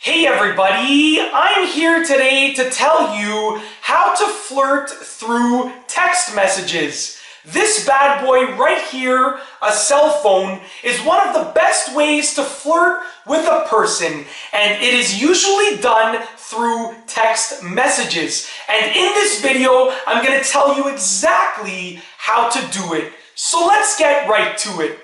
Hey everybody, I'm here today to tell you how to flirt through text messages. This bad boy right here, a cell phone, is one of the best ways to flirt with a person, and it is usually done through text messages. And in this video, I'm going to tell you exactly how to do it. So let's get right to it.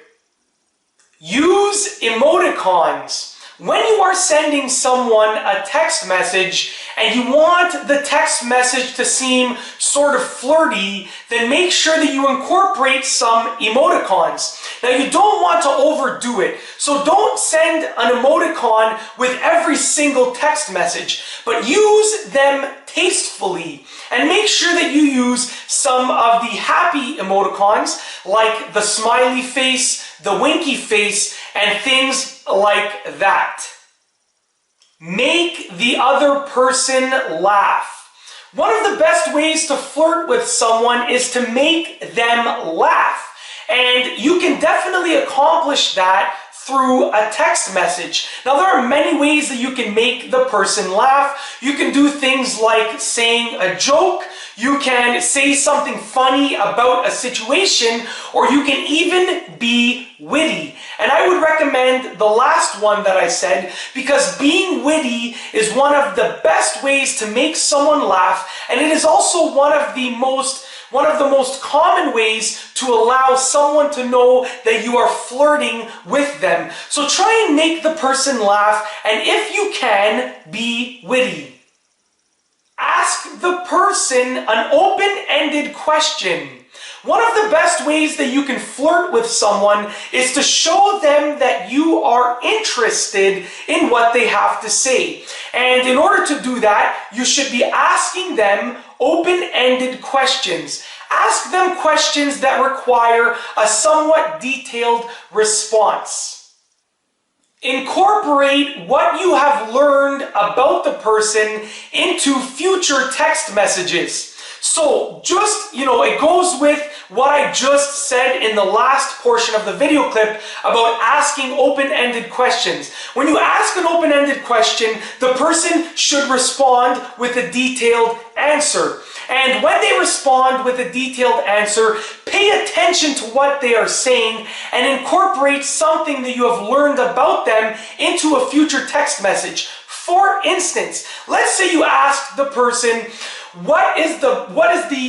Use emoticons. When you are sending someone a text message and you want the text message to seem sort of flirty, then make sure that you incorporate some emoticons. Now, you don't want to overdo it, so don't send an emoticon with every single text message, but use them tastefully. And make sure that you use some of the happy emoticons, like the smiley face, the winky face, and things like that. Make the other person laugh. One of the best ways to flirt with someone is to make them laugh. And you can definitely accomplish that through a text message. Now, there are many ways that you can make the person laugh. You can do things like saying a joke, you can say something funny about a situation, or you can even be witty. And I would recommend the last one that I said, because being witty is one of the best ways to make someone laugh, and it is also one of the most common ways to allow someone to know that you are flirting with them. So try and make the person laugh, and if you can, be witty. Ask the person an open-ended question. One of the best ways that you can flirt with someone is to show them that you are interested in what they have to say. And in order to do that, you should be asking them open-ended questions. Ask them questions that require a somewhat detailed response. Incorporate what you have learned about the person into future text messages. So it goes with what I just said in the last portion of the video clip about asking open-ended questions. When you ask an open-ended question, the person should respond with a detailed answer. And when they respond with a detailed answer, pay attention to what they are saying and incorporate something that you have learned about them into a future text message. For instance, let's say you ask the person, what is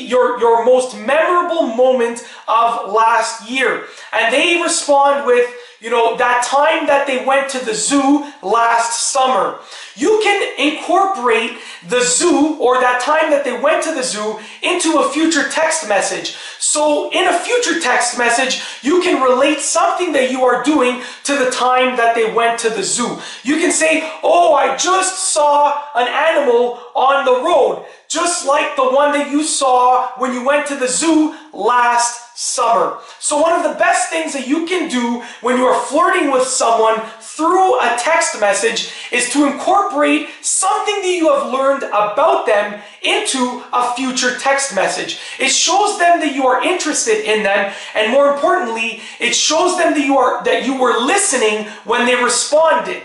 your most memorable moment of last year? And they respond with, that time that they went to the zoo last summer. You can incorporate the zoo, or that time that they went to the zoo, into a future text message. So in a future text message, you can relate something that you are doing to the time that they went to the zoo. You can say, oh, I just saw an animal on the road, just like the one that you saw when you went to the zoo last summer. So one of the best things that you can do when you are flirting with someone through a text message is to incorporate something that you have learned about them into a future text message. It shows them that you are interested in them, and more importantly, it shows them that you were listening when they responded.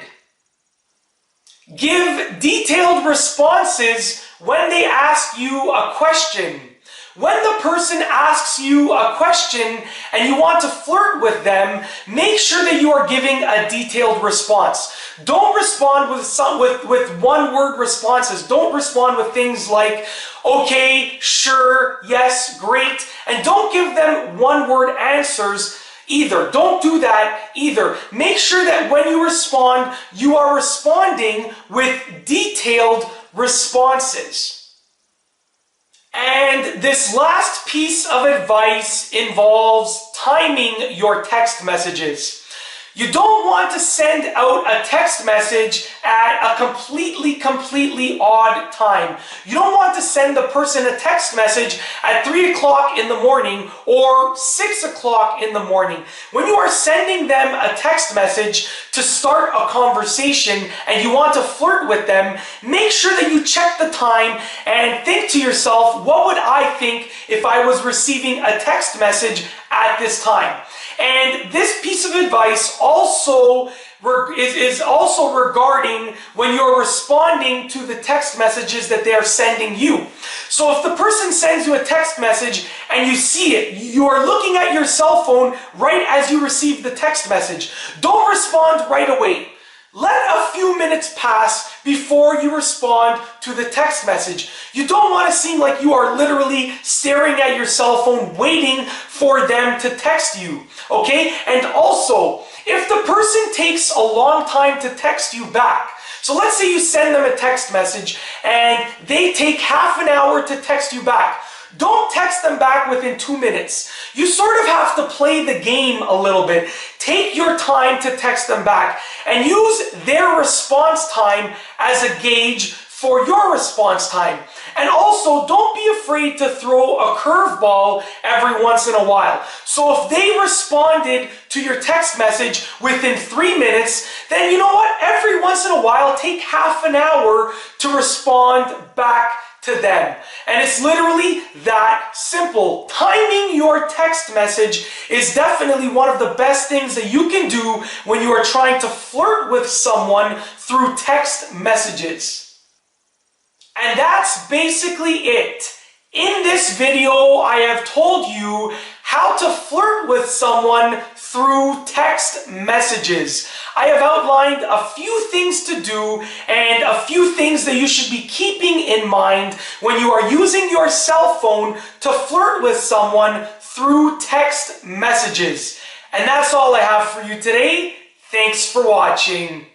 Give detailed responses when they ask you a question. When the person asks you a question and you want to flirt with them, make sure that you are giving a detailed response. Don't respond with one-word responses. Don't respond with things like, okay, sure, yes, great. And don't give them one-word answers either. Don't do that either. Make sure that when you respond, you are responding with detailed responses. And this last piece of advice involves timing your text messages. You don't want to send out a text message at a completely odd time. You don't want to send the person a text message at 3 o'clock in the morning or 6 o'clock in the morning. When you are sending them a text message to start a conversation and you want to flirt with them, make sure that you check the time and think to yourself, what would I think if I was receiving a text message at this time? And this piece of advice also is also regarding when you're responding to the text messages that they are sending you. So if the person sends you a text message and you see it, you're looking at your cell phone right as you receive the text message. Don't respond right away. Let a few minutes pass before you respond to the text message. You don't want to seem like you are literally staring at your cell phone waiting for them to text you, okay? And also, if the person takes a long time to text you back, so let's say you send them a text message and they take half an hour to text you back. Don't text them back within 2 minutes. You sort of have to play the game a little bit. Take your time to text them back and use their response time as a gauge for your response time. And also, don't be afraid to throw a curveball every once in a while. So if they responded to your text message within 3 minutes, then you know what? Every once in a while, take half an hour to respond back to them. And it's literally that simple. Timing your text message is definitely one of the best things that you can do when you are trying to flirt with someone through text messages. And that's basically it. In this video, I have told you how to flirt with someone through text messages. I have outlined a few things to do and a few things that you should be keeping in mind when you are using your cell phone to flirt with someone through text messages. And that's all I have for you today. Thanks for watching.